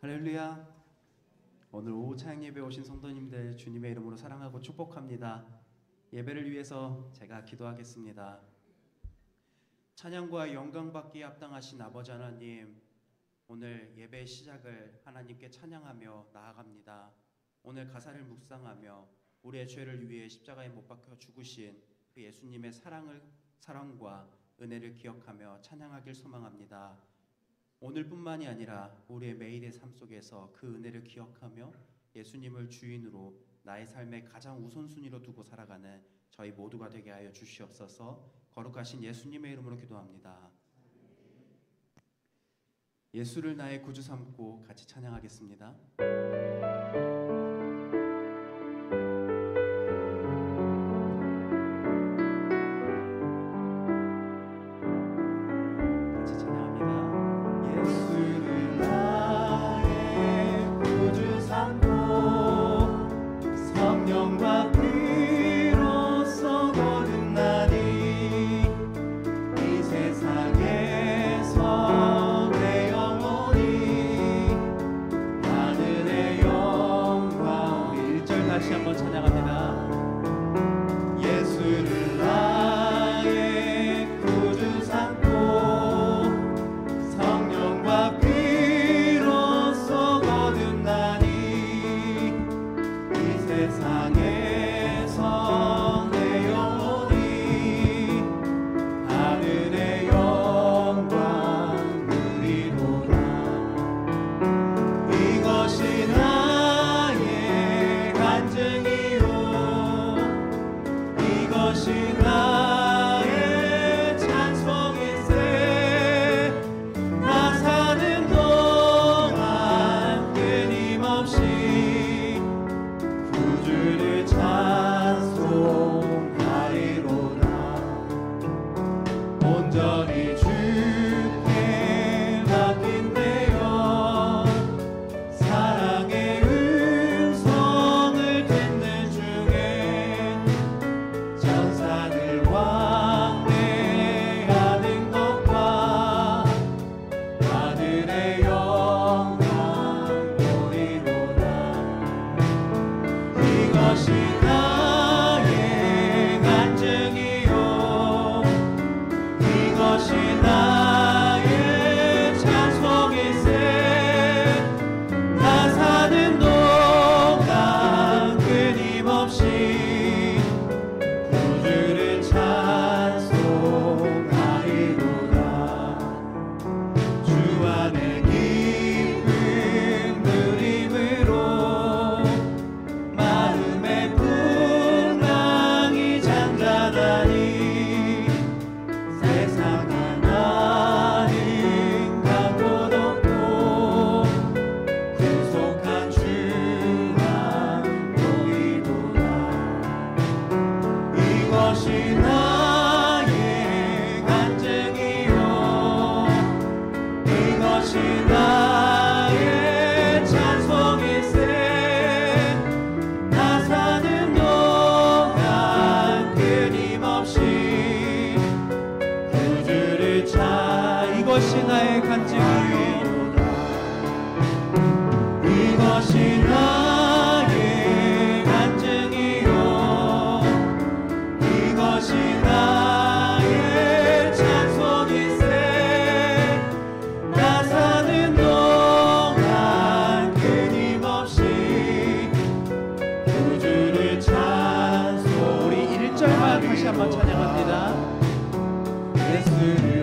할렐루야. 오늘 오후 찬양 예배에 오신 성도님들 주님의 이름으로 사랑하고 축복합니다. 예배를 위해서 제가 기도하겠습니다. 찬양과 영광 받기에 합당하신 아버지 하나님, 오늘 예배의 시작을 하나님께 찬양하며 나아갑니다. 오늘 가사를 묵상하며 우리의 죄를 위해 십자가에 못 박혀 죽으신 그 예수님의 사랑과 은혜를 기억하며 찬양하길 소망합니다. 오늘뿐만이 아니라 우리의 매일의 삶 속에서 그 은혜를 기억하며 예수님을 주인으로 나의 삶의 가장 우선순위로 두고 살아가는 저희 모두가 되게 하여 주시옵소서. 거룩하신 예수님의 이름으로 기도합니다. 예수를 나의 구주 삼고 같이 찬양하겠습니다. 이것이 나의 간증이요 이것이 나의 간증이요 이것이 나의 찬송이세 나 사는 동안 끊임없이 구주를 찬송. 우리 1절만 다시 한번 찬양합니다. 예수를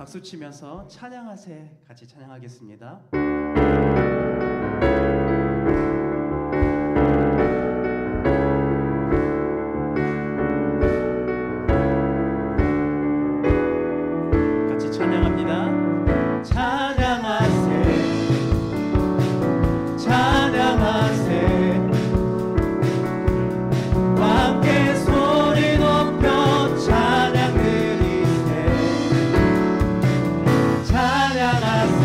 박수 치면서 찬양하세 같이 찬양하겠습니다. 같이 찬양합니다. 찬양하세 찬양하세 함께 소리 높여 찬양 드리세 찬양하세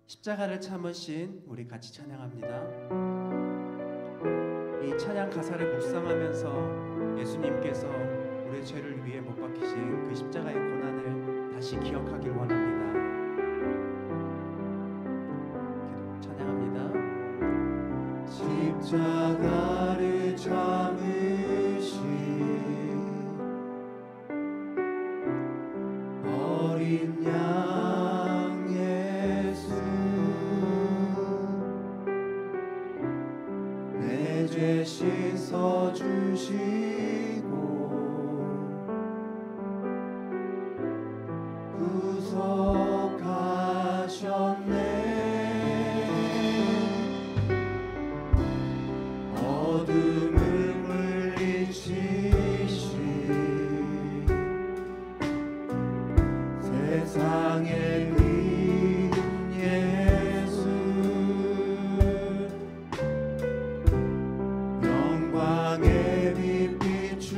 십자가를 참으신 우리 같이 찬양합니다. 이 찬양 가사를 묵상하면서 예수님께서 우리의 죄를 위해 못 박히신 그 십자가의 고난을 다시 기억하길 원합니다. 찬양합니다. 십자가를 참으신 어린 양 예수, 내 죄 씻어주시고 구속하셨네. 어둠을 물리치신 세상의 빛 예수, 영광의 빛 비추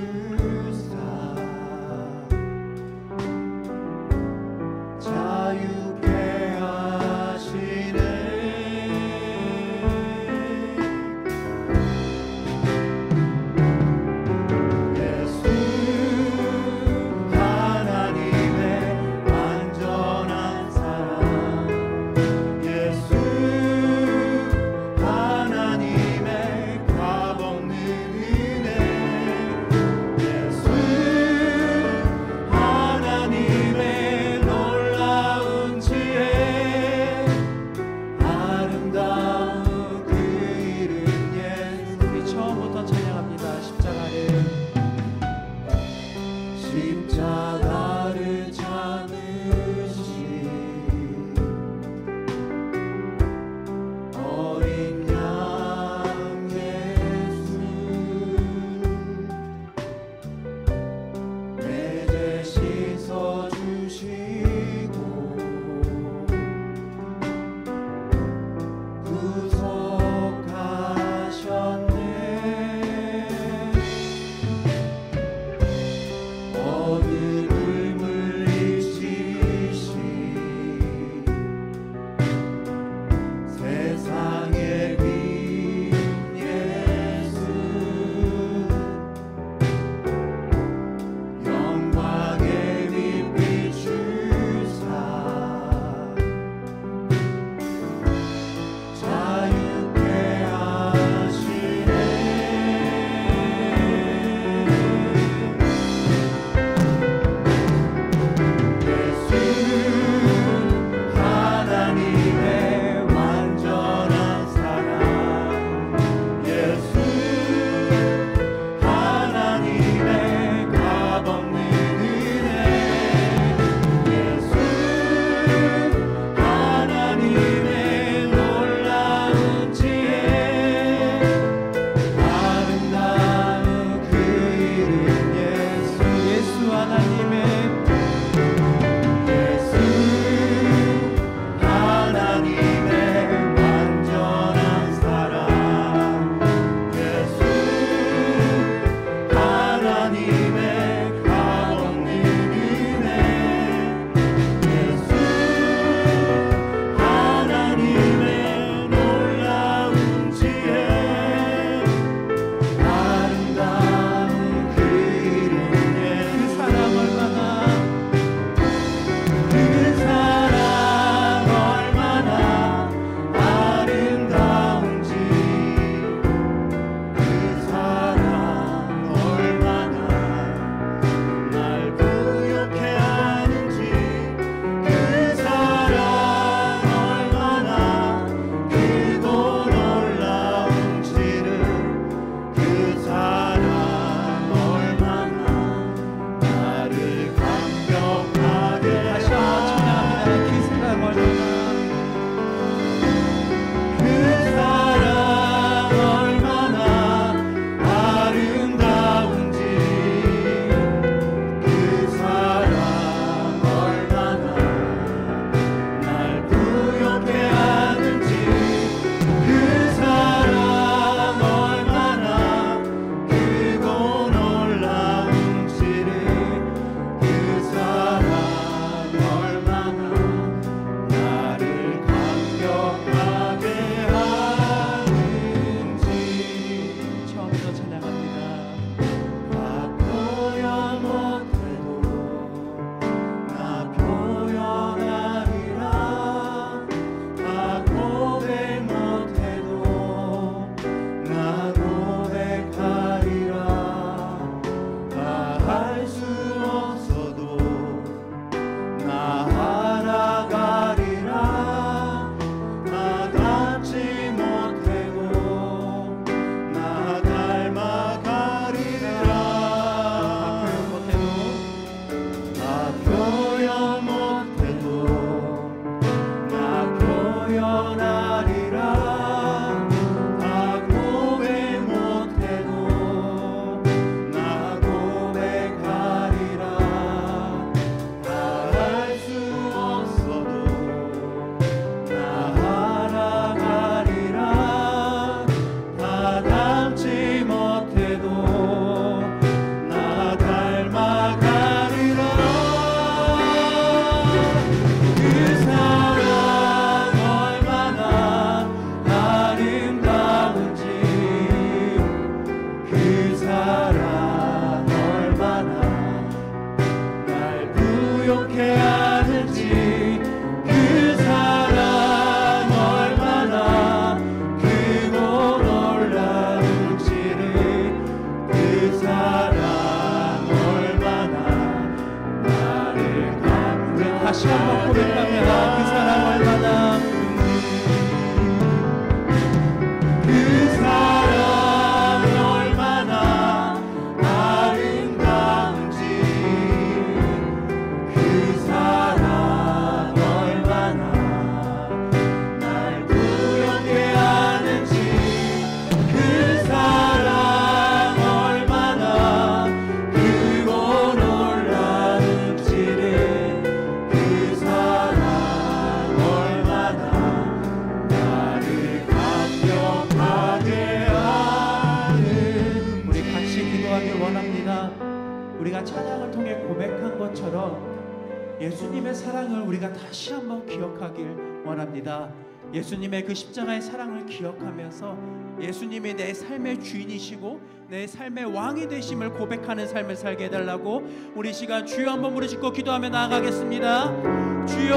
우리가 찬양을 통해 고백한 것처럼 예수님의 사랑을 우리가 다시 한번 기억하길 원합니다. 예수님의 그 십자가의 사랑을 기억하면서 예수님이 내 삶의 주인이시고 내 삶의 왕이 되심을 고백하는 삶을 살게 해달라고 우리 시간 주여 한번 부르짖고 기도하며 나아가겠습니다. 주여,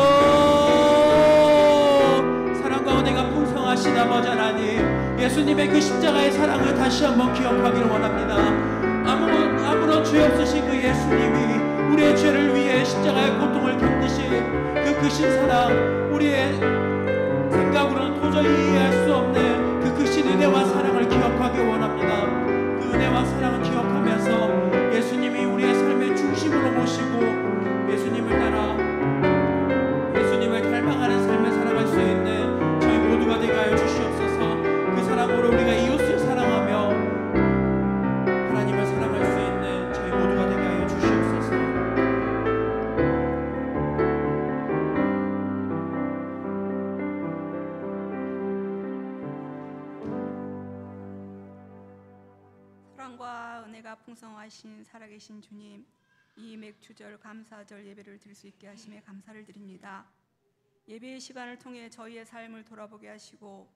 사랑과 은혜가 풍성하신 아버지 하나님, 예수님의 그 십자가의 사랑을 다시 한번 기억하길 원합니다. 아무런 죄 없으신 그 예수님이 우리의 죄를 위해 십자가의 고통을 겪으신 그 크신 사랑, 우리의 생각으로는 도저히 이해할 수 없는 그 크신 은혜와 사랑을 기억하기 원합니다. 그 은혜와 사랑을 기억하면서 예수님이 우리의 삶의 중심으로 모시고 예수님을 따라 예수님을 닮아가는 삶을 살아갈 수 있는 저희 모두가 되게 하여 주시옵소서. 그 사랑으로 우리가 이웃을 사랑하며 하나님을 사랑할 수 있는 저희 모두가 되게 하여 주시옵소서. 사랑과 은혜가 풍성하신 살아계신 주님, 이 맥주절 감사절 예배를 드릴 수 있게 하심에 감사를 드립니다. 예배의 시간을 통해 저희의 삶을 돌아보게 하시고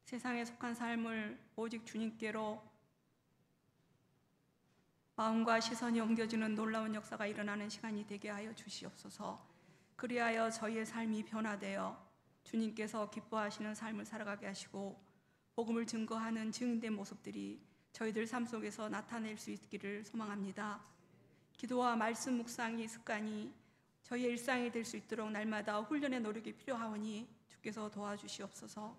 세상에 속한 삶을 오직 주님께로 마음과 시선이 옮겨지는 놀라운 역사가 일어나는 시간이 되게 하여 주시옵소서. 그리하여 저희의 삶이 변화되어 주님께서 기뻐하시는 삶을 살아가게 하시고 복음을 증거하는 증인된 모습들이 저희들 삶 속에서 나타낼 수 있기를 소망합니다. 기도와 말씀 묵상이 습관이 저희의 일상이 될 수 있도록 날마다 훈련의 노력이 필요하오니 주께서 도와주시옵소서.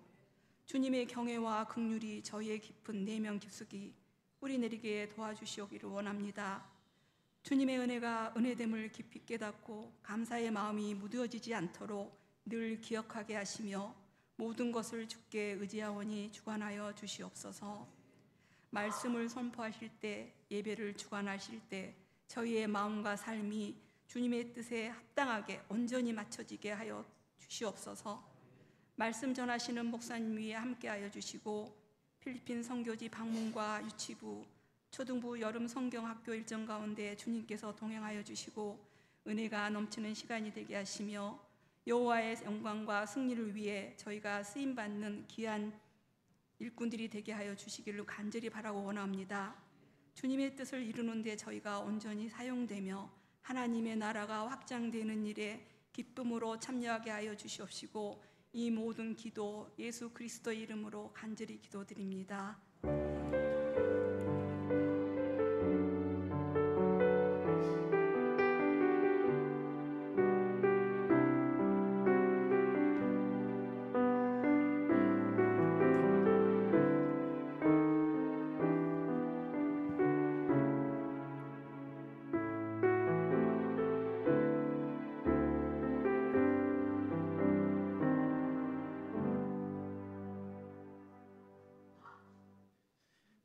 주님의 경애와 긍휼이 저희의 깊은 내면 깊숙이 뿌리 내리게 도와주시오기를 원합니다. 주님의 은혜가 은혜됨을 깊이 깨닫고 감사의 마음이 무뎌지지 않도록 늘 기억하게 하시며 모든 것을 주께 의지하오니 주관하여 주시옵소서. 말씀을 선포하실 때, 예배를 주관하실 때 저희의 마음과 삶이 주님의 뜻에 합당하게 온전히 맞춰지게 하여 주시옵소서. 말씀 전하시는 목사님 위에 함께하여 주시고 필리핀 선교지 방문과 유치부, 초등부 여름 성경학교 일정 가운데 주님께서 동행하여 주시고 은혜가 넘치는 시간이 되게 하시며 여호와의 영광과 승리를 위해 저희가 쓰임받는 귀한 일꾼들이 되게 하여 주시기를 간절히 바라고 원합니다. 주님의 뜻을 이루는 데 저희가 온전히 사용되며 하나님의 나라가 확장되는 일에 기쁨으로 참여하게 하여 주시옵시고 이 모든 기도 예수 그리스도의 이름으로 간절히 기도드립니다.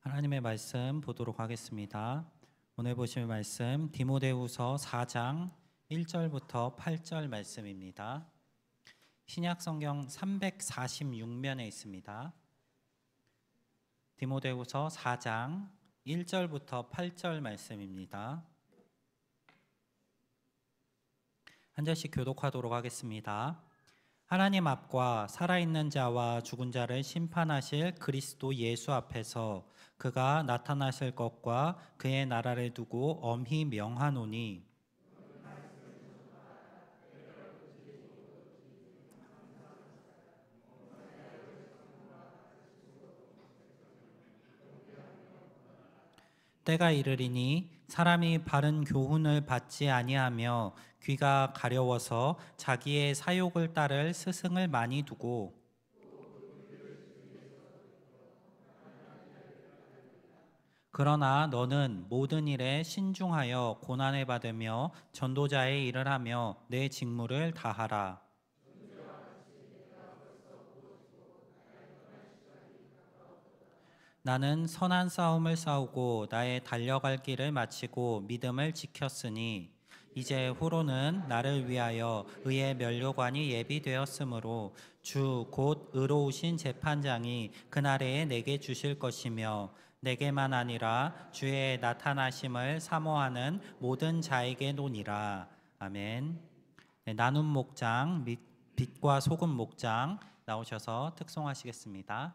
하나님의 말씀 보도록 하겠습니다. 오늘 보실 말씀 디모데후서 4장 1절부터 8절 말씀입니다. 신약 성경 346면에 있습니다. 디모데후서 4장 1절부터 8절 말씀입니다. 한 절씩 교독하도록 하겠습니다. 하나님 앞과 살아있는 자와 죽은 자를 심판하실 그리스도 예수 앞에서 그가 나타나실 것과 그의 나라를 두고 엄히 명하노니 때가 이르리니 사람이 바른 교훈을 받지 아니하며 귀가 가려워서 자기의 사욕을 따를 스승을 많이 두고 그러나 너는 모든 일에 신중하여 고난을 받으며 전도자의 일을 하며 내 직무를 다하라. 나는 선한 싸움을 싸우고 나의 달려갈 길을 마치고 믿음을 지켰으니 이제 후로는 나를 위하여 의의 면류관이 예비되었으므로 주 곧 의로우신 재판장이 그날에 내게 주실 것이며 내게만 아니라 주의 나타나심을 사모하는 모든 자에게 노니라. 아멘. 네, 나눔 목장 및 빛과 소금 목장 나오셔서 특송하시겠습니다.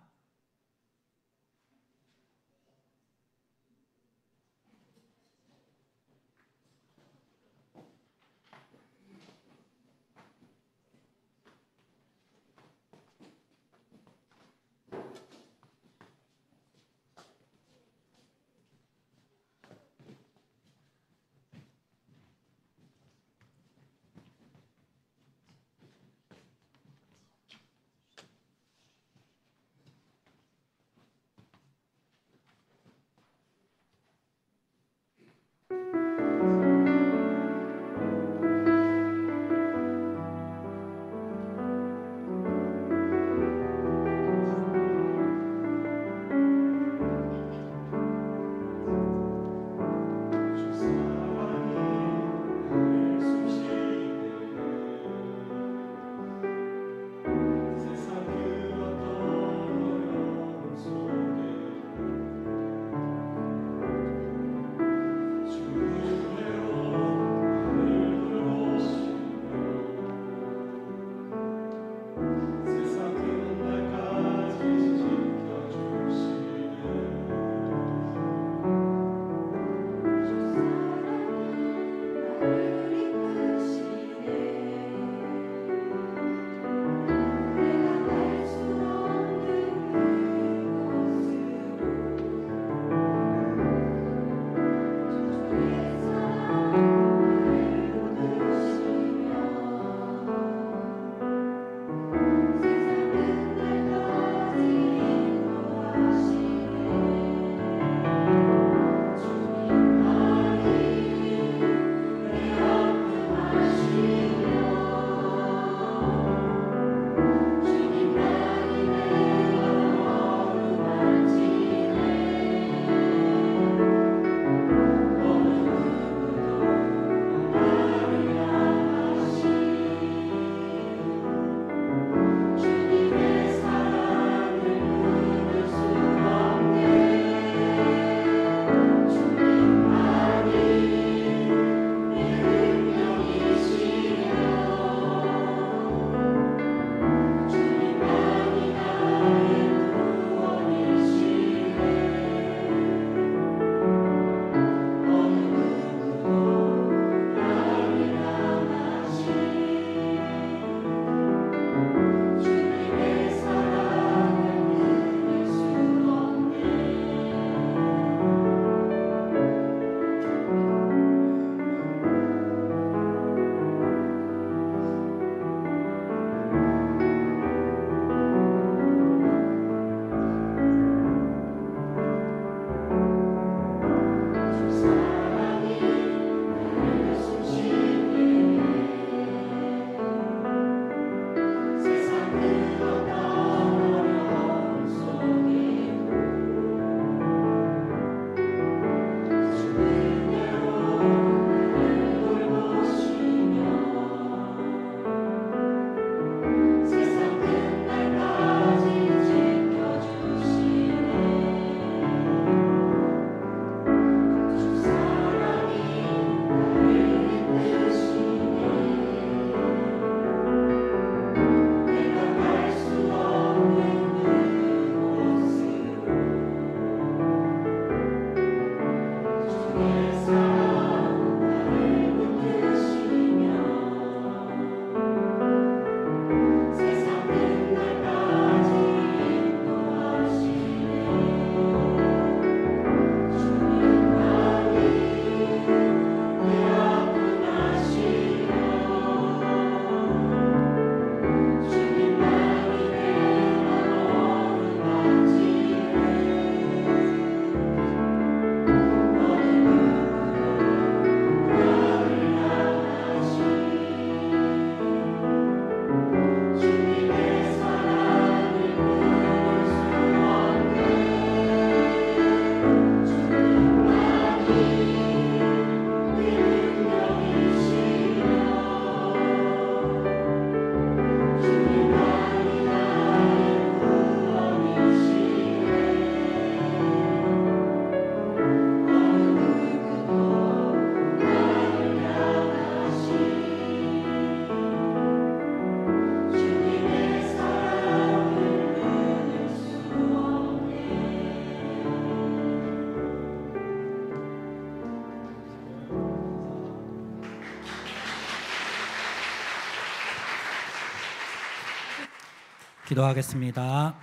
기도하겠습니다.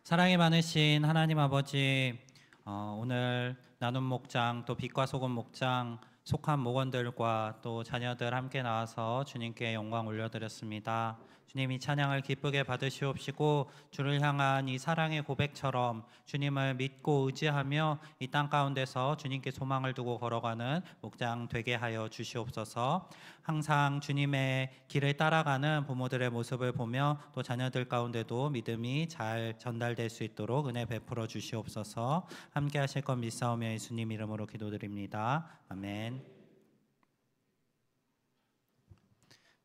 사랑이 많으신 하나님 아버지, 오늘 나눔 목장 또 빛과 소금 목장 속한 목원들과 또 자녀들 함께 나와서 주님께 영광 올려드렸습니다. 주님, 이 찬양을 기쁘게 받으시옵시고 주를 향한 이 사랑의 고백처럼 주님을 믿고 의지하며 이 땅 가운데서 주님께 소망을 두고 걸어가는 목장 되게 하여 주시옵소서. 항상 주님의 길을 따라가는 부모들의 모습을 보며 또 자녀들 가운데도 믿음이 잘 전달될 수 있도록 은혜 베풀어 주시옵소서. 함께 하실 것 믿사오며 예수님 이름으로 기도드립니다. 아멘.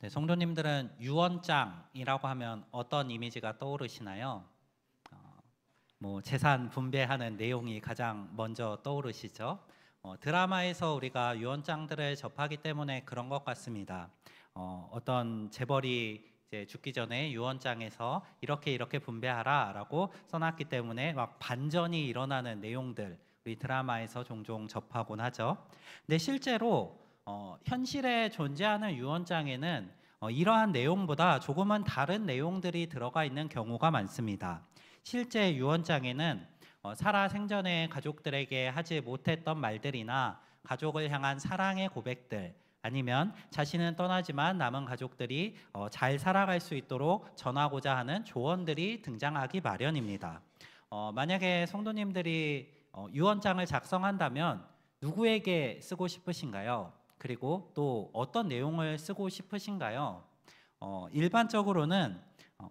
네, 성도님들은 유언장이라고 하면 어떤 이미지가 떠오르시나요? 재산 분배하는 내용이 가장 먼저 떠오르시죠. 드라마에서 우리가 유언장들을 접하기 때문에 그런 것 같습니다. 어떤 재벌이 이제 죽기 전에 유언장에서 이렇게 분배하라라고 써놨기 때문에 막 반전이 일어나는 내용들 우리 드라마에서 종종 접하곤 하죠. 근데 실제로 현실에 존재하는 유언장에는 이러한 내용보다 조금은 다른 내용들이 들어가 있는 경우가 많습니다. 실제 유언장에는 살아 생전에 가족들에게 하지 못했던 말들이나 가족을 향한 사랑의 고백들, 아니면 자신은 떠나지만 남은 가족들이 잘 살아갈 수 있도록 전하고자 하는 조언들이 등장하기 마련입니다. 만약에 성도님들이 유언장을 작성한다면 누구에게 쓰고 싶으신가요? 그리고 또 어떤 내용을 쓰고 싶으신가요? 일반적으로는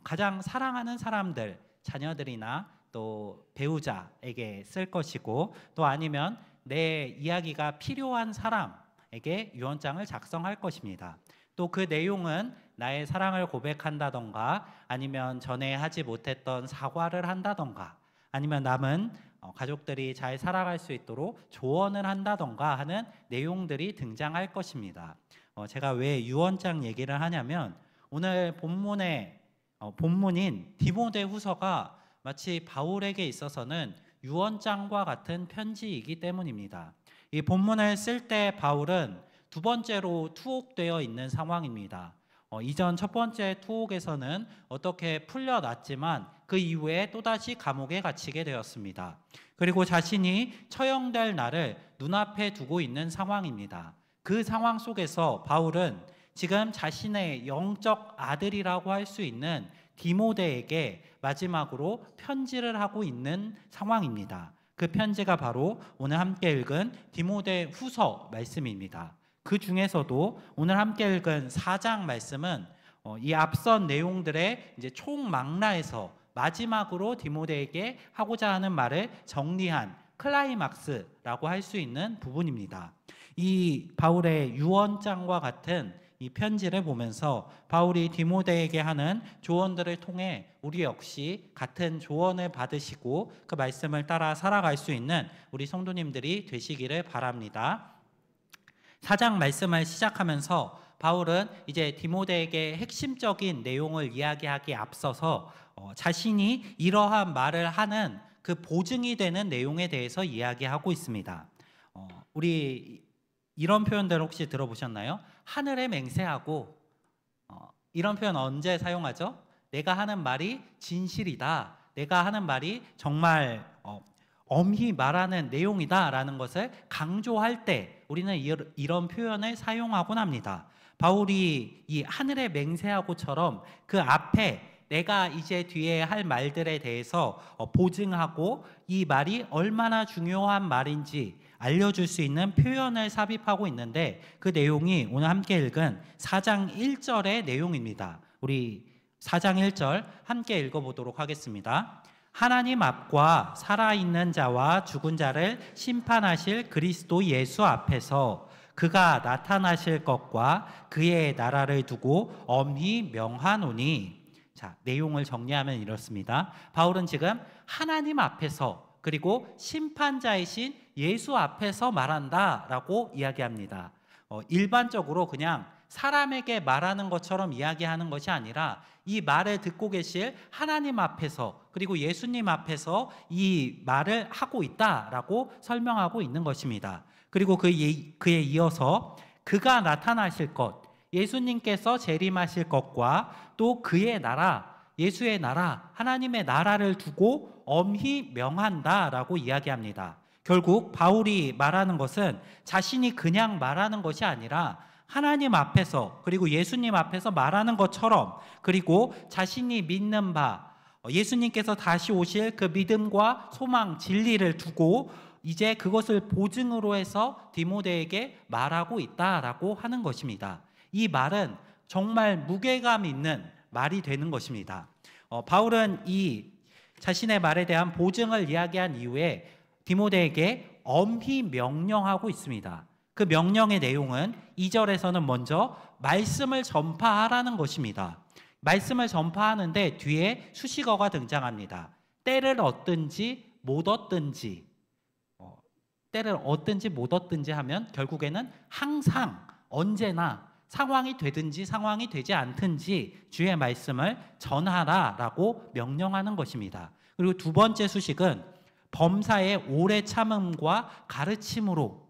가장 사랑하는 사람들, 자녀들이나 또 배우자에게 쓸 것이고, 또 아니면 내 이야기가 필요한 사람에게 유언장을 작성할 것입니다. 또 그 내용은 나의 사랑을 고백한다던가, 아니면 전에 하지 못했던 사과를 한다던가, 아니면 남은 가족들이 잘 살아갈 수 있도록 조언을 한다던가 하는 내용들이 등장할 것입니다. 제가 왜 유언장 얘기를 하냐면, 오늘 본문인 디모데후서가 마치 바울에게 있어서는 유언장과 같은 편지이기 때문입니다. 이 본문을 쓸 때 바울은 두 번째로 투옥되어 있는 상황입니다. 이전 첫 번째 투옥에서는 어떻게 풀려났지만 그 이후에 또다시 감옥에 갇히게 되었습니다. 그리고 자신이 처형될 날을 눈앞에 두고 있는 상황입니다. 그 상황 속에서 바울은 지금 자신의 영적 아들이라고 할 수 있는 디모데에게 마지막으로 편지를 하고 있는 상황입니다. 그 편지가 바로 오늘 함께 읽은 디모데 후서 말씀입니다. 그 중에서도 오늘 함께 읽은 4장 말씀은 이 앞선 내용들의 이제 총망라에서 마지막으로 디모데에게 하고자 하는 말을 정리한 클라이막스라고 할 수 있는 부분입니다. 이 바울의 유언장과 같은 이 편지를 보면서 바울이 디모데에게 하는 조언들을 통해 우리 역시 같은 조언을 받으시고 그 말씀을 따라 살아갈 수 있는 우리 성도님들이 되시기를 바랍니다. 4장 말씀을 시작하면서 바울은 이제 디모데에게 핵심적인 내용을 이야기하기에 앞서서 자신이 이러한 말을 하는 그 보증이 되는 내용에 대해서 이야기하고 있습니다. 우리 이런 표현들 혹시 들어보셨나요? 하늘에 맹세하고, 이런 표현 언제 사용하죠? 내가 하는 말이 진실이다, 내가 하는 말이 정말 엄히 말하는 내용이다 라는 것을 강조할 때 우리는 이런 표현을 사용하곤 합니다. 바울이 이 하늘에 맹세하고처럼 그 앞에 내가 이제 뒤에 할 말들에 대해서 보증하고 이 말이 얼마나 중요한 말인지 알려줄 수 있는 표현을 삽입하고 있는데, 그 내용이 오늘 함께 읽은 4장 1절의 내용입니다. 우리 4장 1절 함께 읽어보도록 하겠습니다. 하나님 앞과 살아있는 자와 죽은 자를 심판하실 그리스도 예수 앞에서 그가 나타나실 것과 그의 나라를 두고 엄히 명하노니. 자, 내용을 정리하면 이렇습니다. 바울은 지금 하나님 앞에서 그리고 심판자이신 예수 앞에서 말한다라고 이야기합니다. 일반적으로 그냥 사람에게 말하는 것처럼 이야기하는 것이 아니라 이 말을 듣고 계실 하나님 앞에서 그리고 예수님 앞에서 이 말을 하고 있다라고 설명하고 있는 것입니다. 그리고 그에 이어서 그가 나타나실 것, 예수님께서 재림하실 것과 또 그의 나라, 예수의 나라, 하나님의 나라를 두고 엄히 명한다라고 이야기합니다. 결국 바울이 말하는 것은 자신이 그냥 말하는 것이 아니라 하나님 앞에서 그리고 예수님 앞에서 말하는 것처럼, 그리고 자신이 믿는 바 예수님께서 다시 오실 그 믿음과 소망, 진리를 두고 이제 그것을 보증으로 해서 디모데에게 말하고 있다라고 하는 것입니다. 이 말은 정말 무게감 있는 말이 되는 것입니다. 바울은 이 자신의 말에 대한 보증을 이야기한 이후에 디모데에게 엄히 명령하고 있습니다. 그 명령의 내용은 2절에서는 먼저 말씀을 전파하라는 것입니다. 말씀을 전파하는데 뒤에 수식어가 등장합니다. 때를 얻든지 못 얻든지, 때를 얻든지 못 얻든지 하면 결국에는 항상 언제나 상황이 되든지 상황이 되지 않든지 주의 말씀을 전하라라고 명령하는 것입니다. 그리고 두 번째 수식은 범사의 오래 참음과 가르침으로,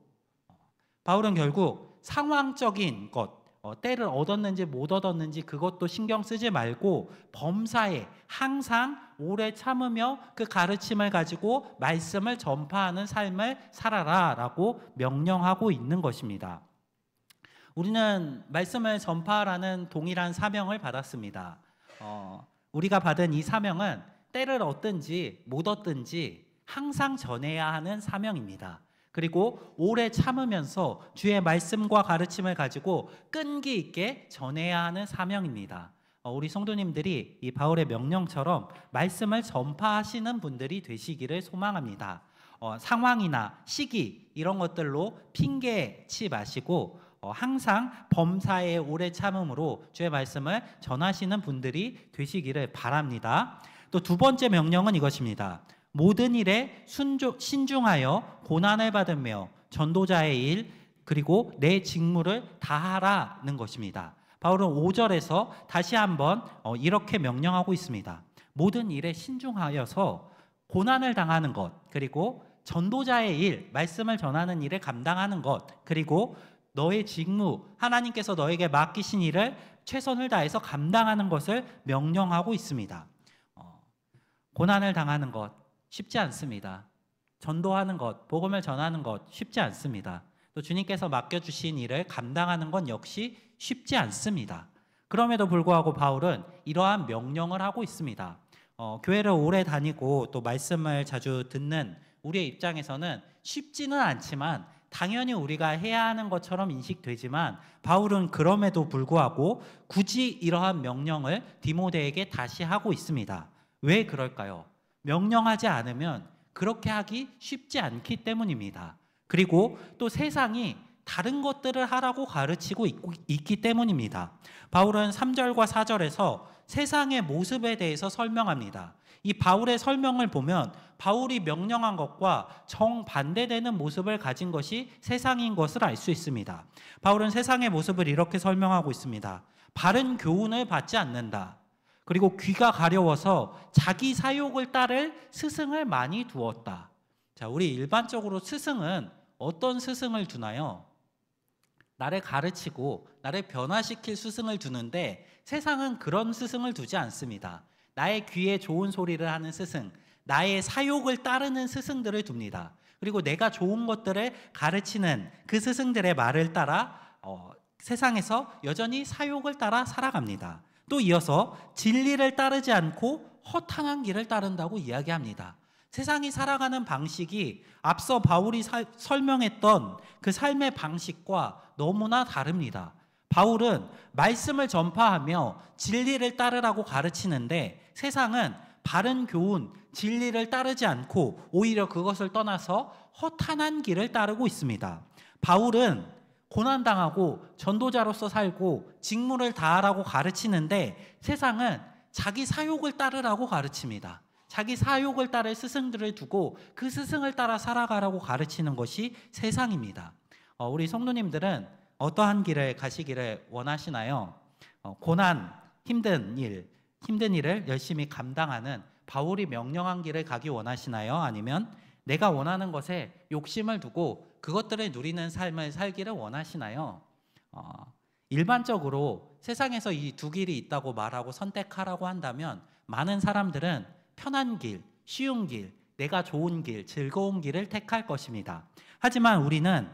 바울은 결국 상황적인 것, 때를 얻었는지 못 얻었는지 그것도 신경 쓰지 말고 범사에 항상 오래 참으며 그 가르침을 가지고 말씀을 전파하는 삶을 살아라라고 명령하고 있는 것입니다. 우리는 말씀을 전파하라는 동일한 사명을 받았습니다. 우리가 받은 이 사명은 때를 얻든지 못 얻든지 항상 전해야 하는 사명입니다. 그리고 오래 참으면서 주의 말씀과 가르침을 가지고 끈기 있게 전해야 하는 사명입니다. 우리 성도님들이 이 바울의 명령처럼 말씀을 전파하시는 분들이 되시기를 소망합니다. 상황이나 시기 이런 것들로 핑계치 마시고 항상 범사에 오래 참음으로 주의 말씀을 전하시는 분들이 되시기를 바랍니다. 또 두 번째 명령은 이것입니다. 모든 일에 신중하여 고난을 받으며 전도자의 일 그리고 내 직무를 다하라는 것입니다. 바울은 5절에서 다시 한번 이렇게 명령하고 있습니다. 모든 일에 신중하여서 고난을 당하는 것, 그리고 전도자의 일, 말씀을 전하는 일을 감당하는 것, 그리고 너의 직무, 하나님께서 너에게 맡기신 일을 최선을 다해서 감당하는 것을 명령하고 있습니다. 고난을 당하는 것 쉽지 않습니다. 전도하는 것, 복음을 전하는 것 쉽지 않습니다. 또 주님께서 맡겨주신 일을 감당하는 건 역시 쉽지 않습니다. 그럼에도 불구하고 바울은 이러한 명령을 하고 있습니다. 교회를 오래 다니고 또 말씀을 자주 듣는 우리의 입장에서는 쉽지는 않지만 당연히 우리가 해야 하는 것처럼 인식되지만 바울은 그럼에도 불구하고 굳이 이러한 명령을 디모데에게 다시 하고 있습니다. 왜 그럴까요? 명령하지 않으면 그렇게 하기 쉽지 않기 때문입니다. 그리고 또 세상이 다른 것들을 하라고 가르치고 있기 때문입니다. 바울은 3절과 4절에서 세상의 모습에 대해서 설명합니다. 이 바울의 설명을 보면 바울이 명령한 것과 정반대되는 모습을 가진 것이 세상인 것을 알 수 있습니다. 바울은 세상의 모습을 이렇게 설명하고 있습니다. 바른 교훈을 받지 않는다. 그리고 귀가 가려워서 자기 사욕을 따를 스승을 많이 두었다. 자, 우리 일반적으로 스승은 어떤 스승을 두나요? 나를 가르치고 나를 변화시킬 스승을 두는데 세상은 그런 스승을 두지 않습니다. 나의 귀에 좋은 소리를 하는 스승, 나의 사욕을 따르는 스승들을 둡니다. 그리고 내가 좋은 것들을 가르치는 그 스승들의 말을 따라 세상에서 여전히 사욕을 따라 살아갑니다. 또 이어서 진리를 따르지 않고 허탄한 길을 따른다고 이야기합니다. 세상이 살아가는 방식이 앞서 바울이 설명했던 그 삶의 방식과 너무나 다릅니다. 바울은 말씀을 전파하며 진리를 따르라고 가르치는데 세상은 바른 교훈, 진리를 따르지 않고 오히려 그것을 떠나서 허탄한 길을 따르고 있습니다. 바울은 고난당하고 전도자로서 살고 직무를 다하라고 가르치는데 세상은 자기 사욕을 따르라고 가르칩니다. 자기 사욕을 따를 스승들을 두고 그 스승을 따라 살아가라고 가르치는 것이 세상입니다. 우리 성도님들은 어떠한 길을 가시기를 원하시나요? 고난, 힘든 일을 열심히 감당하는 바울이 명령한 길을 가기 원하시나요? 아니면 내가 원하는 것에 욕심을 두고 그것들을 누리는 삶을 살기를 원하시나요? 일반적으로 세상에서 이 두 길이 있다고 말하고 선택하라고 한다면 많은 사람들은 편한 길, 쉬운 길, 내가 좋은 길, 즐거운 길을 택할 것입니다. 하지만 우리는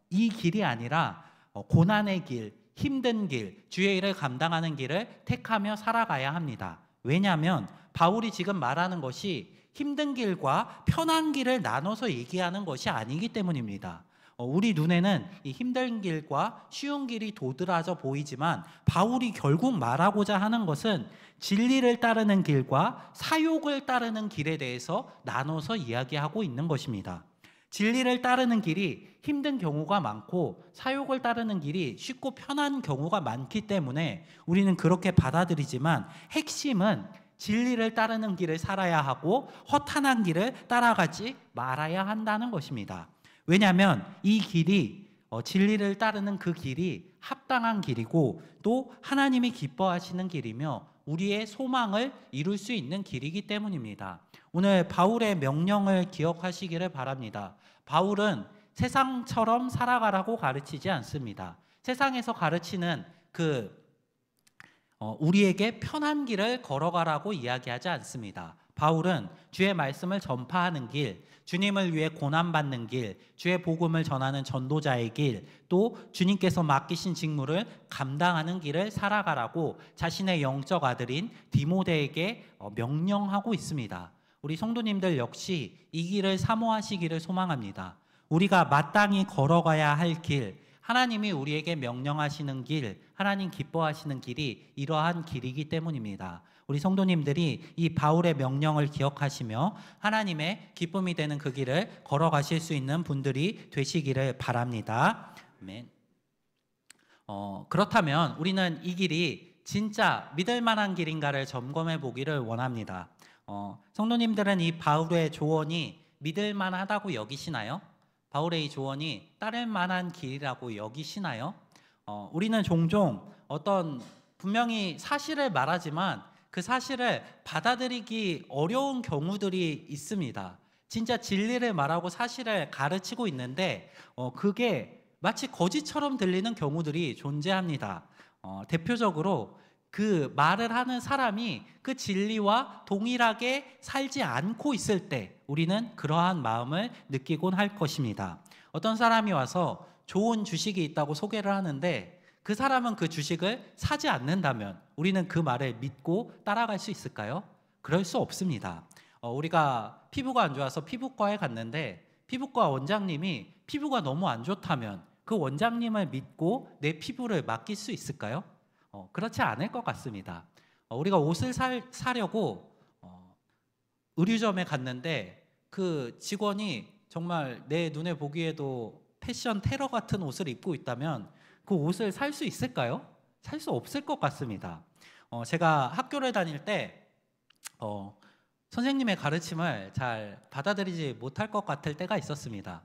이 길이 아니라 고난의 길, 힘든 길, 주의 일을 감당하는 길을 택하며 살아가야 합니다. 왜냐하면 바울이 지금 말하는 것이 힘든 길과 편한 길을 나눠서 얘기하는 것이 아니기 때문입니다. 우리 눈에는 이 힘든 길과 쉬운 길이 도드라져 보이지만 바울이 결국 말하고자 하는 것은 진리를 따르는 길과 사욕을 따르는 길에 대해서 나눠서 이야기하고 있는 것입니다. 진리를 따르는 길이 힘든 경우가 많고 사욕을 따르는 길이 쉽고 편한 경우가 많기 때문에 우리는 그렇게 받아들이지만 핵심은 진리를 따르는 길을 살아야 하고 허탄한 길을 따라가지 말아야 한다는 것입니다. 왜냐하면 이 길이 진리를 따르는 그 길이 합당한 길이고 또 하나님이 기뻐하시는 길이며 우리의 소망을 이룰 수 있는 길이기 때문입니다. 오늘 바울의 명령을 기억하시기를 바랍니다. 바울은 세상처럼 살아가라고 가르치지 않습니다. 세상에서 가르치는 우리에게 편한 길을 걸어가라고 이야기하지 않습니다. 바울은 주의 말씀을 전파하는 길, 주님을 위해 고난받는 길, 주의 복음을 전하는 전도자의 길, 또 주님께서 맡기신 직무를 감당하는 길을 살아가라고 자신의 영적 아들인 디모데에게 명령하고 있습니다. 우리 성도님들 역시 이 길을 사모하시기를 소망합니다. 우리가 마땅히 걸어가야 할 길, 하나님이 우리에게 명령하시는 길, 하나님 기뻐하시는 길이 이러한 길이기 때문입니다. 우리 성도님들이 이 바울의 명령을 기억하시며 하나님의 기쁨이 되는 그 길을 걸어가실 수 있는 분들이 되시기를 바랍니다. 아멘. 그렇다면 우리는 이 길이 진짜 믿을 만한 길인가를 점검해 보기를 원합니다. 성도님들은 이 바울의 조언이 믿을 만하다고 여기시나요? 바울의 이 조언이 따를 만한 길이라고 여기시나요? 우리는 종종 분명히 사실을 말하지만 그 사실을 받아들이기 어려운 경우들이 있습니다. 진짜 진리를 말하고 사실을 가르치고 있는데 그게 마치 거짓처럼 들리는 경우들이 존재합니다. 대표적으로 그 말을 하는 사람이 그 진리와 동일하게 살지 않고 있을 때 우리는 그러한 마음을 느끼곤 할 것입니다. 어떤 사람이 와서 좋은 주식이 있다고 소개를 하는데 그 사람은 그 주식을 사지 않는다면 우리는 그 말을 믿고 따라갈 수 있을까요? 그럴 수 없습니다. 우리가 피부가 안 좋아서 피부과에 갔는데 피부과 원장님이 피부가 너무 안 좋다면 그 원장님을 믿고 내 피부를 맡길 수 있을까요? 그렇지 않을 것 같습니다. 우리가 옷을 사려고 의류점에 갔는데 그 직원이 정말 내 눈에 보기에도 패션 테러 같은 옷을 입고 있다면 그 옷을 살 수 있을까요? 살 수 없을 것 같습니다. 제가 학교를 다닐 때 선생님의 가르침을 잘 받아들이지 못할 것 같을 때가 있었습니다.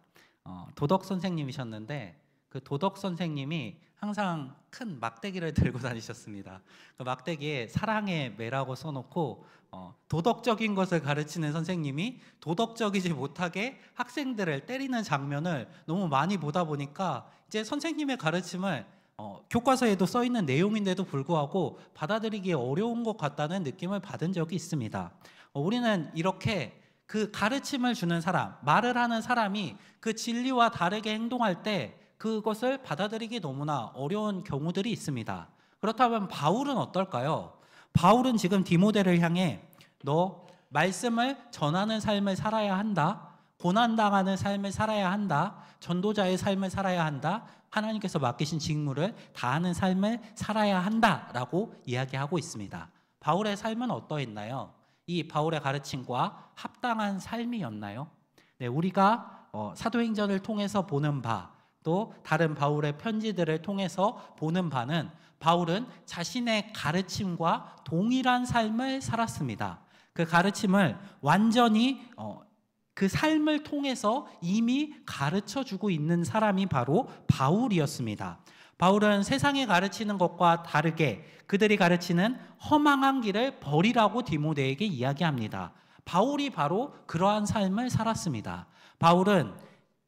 도덕 선생님이셨는데 그 도덕 선생님이 항상 큰 막대기를 들고 다니셨습니다. 그 막대기에 사랑의 매라고 써놓고 도덕적인 것을 가르치는 선생님이 도덕적이지 못하게 학생들을 때리는 장면을 너무 많이 보다 보니까 이제 선생님의 가르침을 교과서에도 써있는 내용인데도 불구하고 받아들이기 어려운 것 같다는 느낌을 받은 적이 있습니다. 우리는 이렇게 그 가르침을 주는 사람, 말을 하는 사람이 그 진리와 다르게 행동할 때 그것을 받아들이기 너무나 어려운 경우들이 있습니다. 그렇다면 바울은 어떨까요? 바울은 지금 디모데를 향해 너 말씀을 전하는 삶을 살아야 한다. 고난당하는 삶을 살아야 한다. 전도자의 삶을 살아야 한다. 하나님께서 맡기신 직무를 다하는 삶을 살아야 한다라고 이야기하고 있습니다. 바울의 삶은 어떠했나요? 이 바울의 가르침과 합당한 삶이었나요? 네, 우리가 사도행전을 통해서 보는 바, 또 다른 바울의 편지들을 통해서 보는 바는 바울은 자신의 가르침과 동일한 삶을 살았습니다. 그 가르침을 완전히 그 삶을 통해서 이미 가르쳐주고 있는 사람이 바로 바울이었습니다. 바울은 세상이 가르치는 것과 다르게 그들이 가르치는 허망한 길을 버리라고 디모데에게 이야기합니다. 바울이 바로 그러한 삶을 살았습니다. 바울은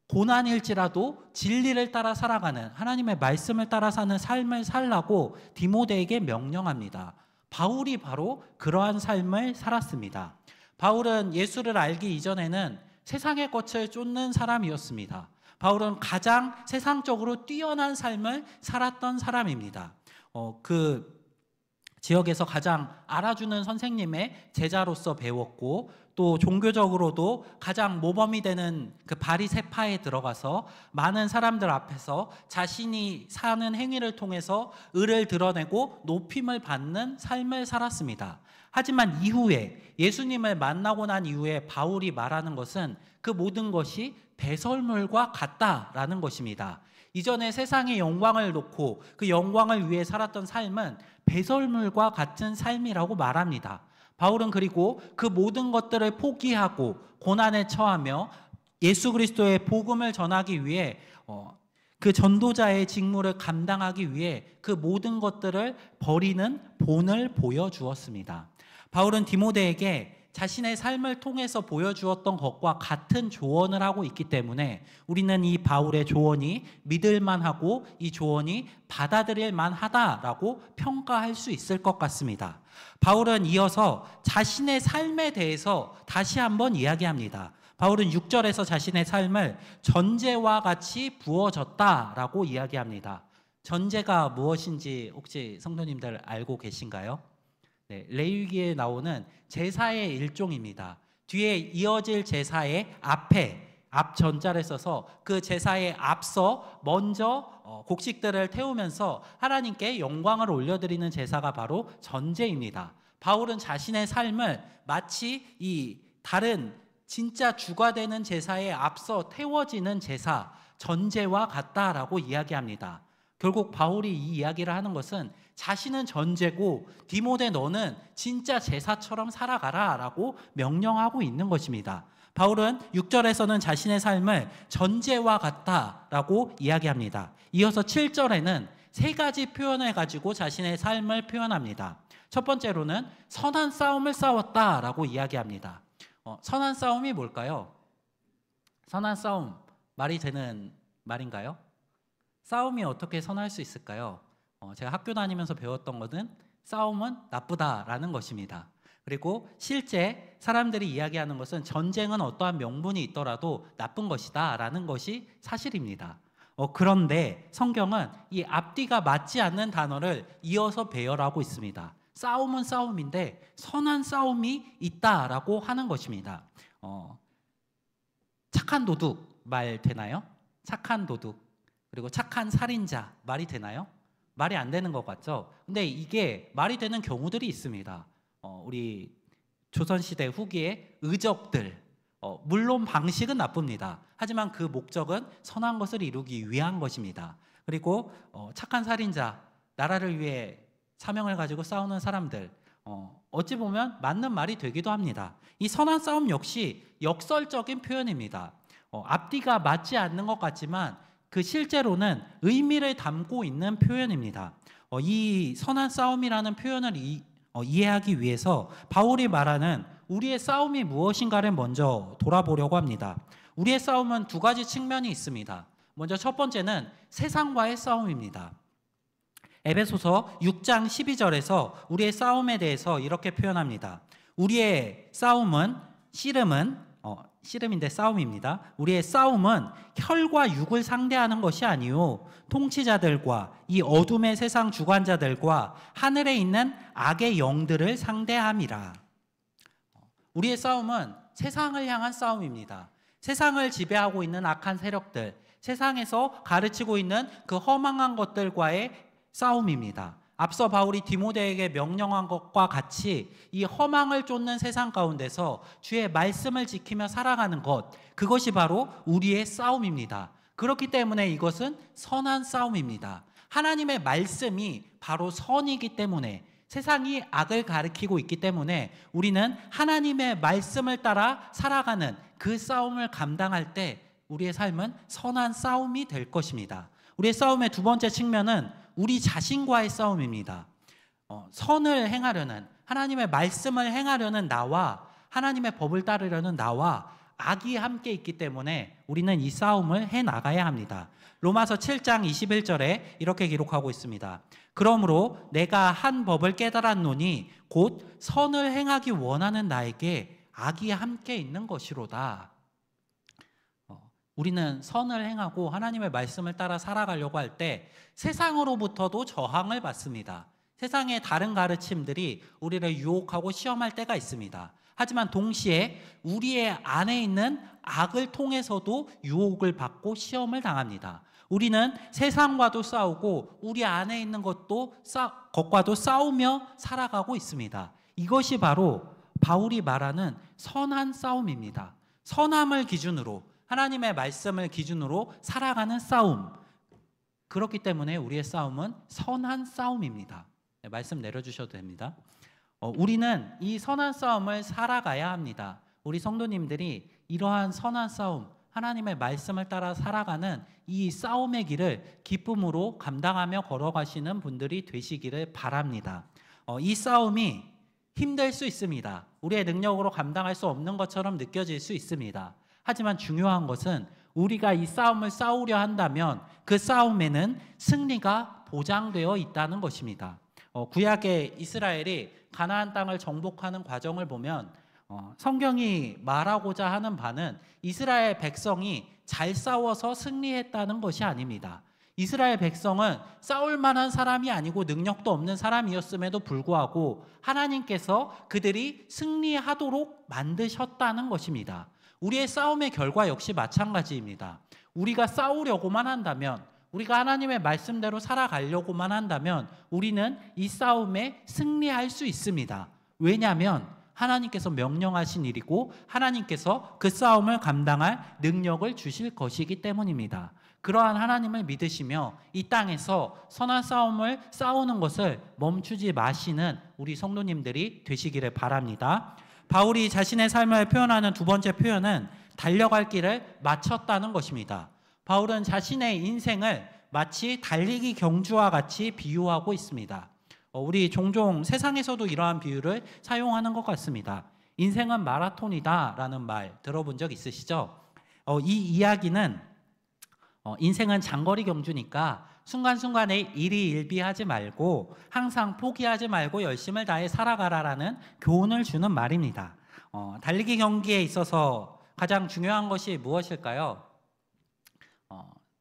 고난일지라도 진리를 따라 살아가는 하나님의 말씀을 따라 사는 삶을 살라고 디모데에게 명령합니다. 바울이 바로 그러한 삶을 살았습니다. 바울은 예수를 알기 이전에는 세상의 것을 쫓는 사람이었습니다. 바울은 가장 세상적으로 뛰어난 삶을 살았던 사람입니다. 그 지역에서 가장 알아주는 선생님의 제자로서 배웠고, 또 종교적으로도 가장 모범이 되는 그 바리새파에 들어가서 많은 사람들 앞에서 자신이 사는 행위를 통해서 의를 드러내고 높임을 받는 삶을 살았습니다. 하지만 이후에 예수님을 만나고 난 이후에 바울이 말하는 것은 그 모든 것이 배설물과 같다라는 것입니다. 이전에 세상의 영광을 놓고 그 영광을 위해 살았던 삶은 배설물과 같은 삶이라고 말합니다. 바울은 그리고 그 모든 것들을 포기하고 고난에 처하며 예수 그리스도의 복음을 전하기 위해 그 전도자의 직무를 감당하기 위해 그 모든 것들을 버리는 본을 보여주었습니다. 바울은 디모데에게 자신의 삶을 통해서 보여주었던 것과 같은 조언을 하고 있기 때문에 우리는 이 바울의 조언이 믿을만하고 이 조언이 받아들일만하다라고 평가할 수 있을 것 같습니다. 바울은 이어서 자신의 삶에 대해서 다시 한번 이야기합니다. 바울은 6절에서 자신의 삶을 전제와 같이 부어졌다라고 이야기합니다. 전제가 무엇인지 혹시 성도님들 알고 계신가요? 네, 레위기에 나오는 제사의 일종입니다. 뒤에 이어질 제사의 앞 전자를 써서 그 제사에 앞서 먼저 곡식들을 태우면서 하나님께 영광을 올려드리는 제사가 바로 전제입니다. 바울은 자신의 삶을 마치 이 다른 진짜 주가 되는 제사에 앞서 태워지는 제사, 전제와 같다라고 이야기합니다. 결국 바울이 이 이야기를 하는 것은 자신은 전제고 디모데 너는 진짜 제사처럼 살아가라 라고 명령하고 있는 것입니다. 바울은 6절에서는 자신의 삶을 전제와 같다라고 이야기합니다. 이어서 7절에는 세 가지 표현을 가지고 자신의 삶을 표현합니다. 첫 번째로는 선한 싸움을 싸웠다라고 이야기합니다. 선한 싸움이 뭘까요? 선한 싸움, 말이 되는 말인가요? 싸움이 어떻게 선할 수 있을까요? 제가 학교 다니면서 배웠던 것은 싸움은 나쁘다라는 것입니다. 그리고 실제 사람들이 이야기하는 것은 전쟁은 어떠한 명분이 있더라도 나쁜 것이다 라는 것이 사실입니다. 그런데 성경은 이 앞뒤가 맞지 않는 단어를 이어서 배열하고 있습니다. 싸움은 싸움인데 선한 싸움이 있다라고 하는 것입니다. 착한 도둑 말 되나요? 착한 도둑, 그리고 착한 살인자 말이 되나요? 말이 안 되는 것 같죠? 근데 이게 말이 되는 경우들이 있습니다. 우리 조선시대 후기의 의적들, 물론 방식은 나쁩니다. 하지만 그 목적은 선한 것을 이루기 위한 것입니다. 그리고 착한 살인자, 나라를 위해 사명을 가지고 싸우는 사람들, 어찌 보면 맞는 말이 되기도 합니다. 이 선한 싸움 역시 역설적인 표현입니다. 앞뒤가 맞지 않는 것 같지만 그 실제로는 의미를 담고 있는 표현입니다. 이 선한 싸움이라는 표현을 이해하기 위해서 바울이 말하는 우리의 싸움이 무엇인가를 먼저 돌아보려고 합니다. 우리의 싸움은 두 가지 측면이 있습니다. 먼저 첫 번째는 세상과의 싸움입니다. 에베소서 6장 12절에서 우리의 싸움에 대해서 이렇게 표현합니다. 우리의 싸움은 씨름인데 싸움입니다. 우리의 싸움은 혈과 육을 상대하는 것이 아니요 통치자들과 이 어둠의 세상 주관자들과 하늘에 있는 악의 영들을 상대함이라. 우리의 싸움은 세상을 향한 싸움입니다. 세상을 지배하고 있는 악한 세력들, 세상에서 가르치고 있는 그 허망한 것들과의 싸움입니다. 앞서 바울이 디모데에게 명령한 것과 같이 이 허망을 쫓는 세상 가운데서 주의 말씀을 지키며 살아가는 것, 그것이 바로 우리의 싸움입니다. 그렇기 때문에 이것은 선한 싸움입니다. 하나님의 말씀이 바로 선이기 때문에, 세상이 악을 가리키고 있기 때문에 우리는 하나님의 말씀을 따라 살아가는 그 싸움을 감당할 때 우리의 삶은 선한 싸움이 될 것입니다. 우리의 싸움의 두 번째 측면은 우리 자신과의 싸움입니다. 선을 행하려는, 하나님의 말씀을 행하려는 나와 하나님의 법을 따르려는 나와 악이 함께 있기 때문에 우리는 이 싸움을 해 나가야 합니다. 로마서 7장 21절에 이렇게 기록하고 있습니다. 그러므로 내가 한 법을 깨달았노니 곧 선을 행하기 원하는 나에게 악이 함께 있는 것이로다. 우리는 선을 행하고 하나님의 말씀을 따라 살아가려고 할 때 세상으로부터도 저항을 받습니다. 세상의 다른 가르침들이 우리를 유혹하고 시험할 때가 있습니다. 하지만 동시에 우리의 안에 있는 악을 통해서도 유혹을 받고 시험을 당합니다. 우리는 세상과도 싸우고 우리 안에 있는 것과도 싸우며 살아가고 있습니다. 이것이 바로 바울이 말하는 선한 싸움입니다. 선함을 기준으로, 하나님의 말씀을 기준으로 살아가는 싸움. 그렇기 때문에 우리의 싸움은 선한 싸움입니다. 네, 말씀 내려주셔도 됩니다. 우리는 이 선한 싸움을 살아가야 합니다. 우리 성도님들이 이러한 선한 싸움, 하나님의 말씀을 따라 살아가는 이 싸움의 길을 기쁨으로 감당하며 걸어가시는 분들이 되시기를 바랍니다. 이 싸움이 힘들 수 있습니다. 우리의 능력으로 감당할 수 없는 것처럼 느껴질 수 있습니다. 하지만 중요한 것은 우리가 이 싸움을 싸우려 한다면 그 싸움에는 승리가 보장되어 있다는 것입니다. 구약의 이스라엘이 가나안 땅을 정복하는 과정을 보면 성경이 말하고자 하는 바는 이스라엘 백성이 잘 싸워서 승리했다는 것이 아닙니다. 이스라엘 백성은 싸울 만한 사람이 아니고 능력도 없는 사람이었음에도 불구하고 하나님께서 그들이 승리하도록 만드셨다는 것입니다. 우리의 싸움의 결과 역시 마찬가지입니다. 우리가 싸우려고만 한다면, 우리가 하나님의 말씀대로 살아가려고만 한다면 우리는 이 싸움에 승리할 수 있습니다. 왜냐하면 하나님께서 명령하신 일이고 하나님께서 그 싸움을 감당할 능력을 주실 것이기 때문입니다. 그러한 하나님을 믿으시며 이 땅에서 선한 싸움을 싸우는 것을 멈추지 마시는 우리 성도님들이 되시기를 바랍니다. 바울이 자신의 삶을 표현하는 두 번째 표현은 달려갈 길을 마쳤다는 것입니다. 바울은 자신의 인생을 마치 달리기 경주와 같이 비유하고 있습니다. 우리 종종 세상에서도 이러한 비유를 사용하는 것 같습니다. 인생은 마라톤이다 라는 말 들어본 적 있으시죠? 이 이야기는 인생은 장거리 경주니까 순간순간에 일희일비하지 말고 항상 포기하지 말고 열심을 다해 살아가라라는 교훈을 주는 말입니다. 달리기 경기에 있어서 가장 중요한 것이 무엇일까요?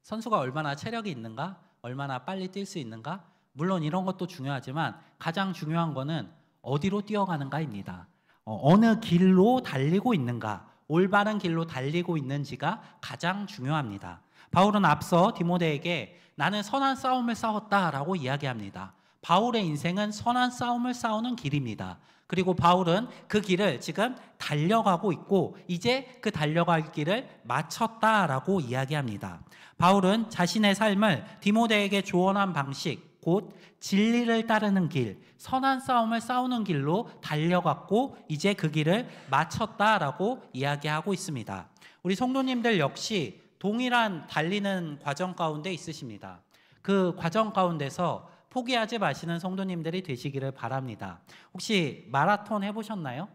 선수가 얼마나 체력이 있는가? 얼마나 빨리 뛸 수 있는가? 물론 이런 것도 중요하지만 가장 중요한 것은 어디로 뛰어가는가입니다. 어느 길로 달리고 있는가? 올바른 길로 달리고 있는지가 가장 중요합니다. 바울은 앞서 디모데에게 나는 선한 싸움을 싸웠다라고 이야기합니다. 바울의 인생은 선한 싸움을 싸우는 길입니다. 그리고 바울은 그 길을 지금 달려가고 있고 이제 그 달려갈 길을 마쳤다라고 이야기합니다. 바울은 자신의 삶을 디모데에게 조언한 방식, 곧 진리를 따르는 길, 선한 싸움을 싸우는 길로 달려갔고 이제 그 길을 마쳤다라고 이야기하고 있습니다. 우리 성도님들 역시 동일한 달리는 과정 가운데 있으십니다. 그 과정 가운데서 포기하지 마시는 성도님들이 되시기를 바랍니다. 혹시 마라톤 해보셨나요?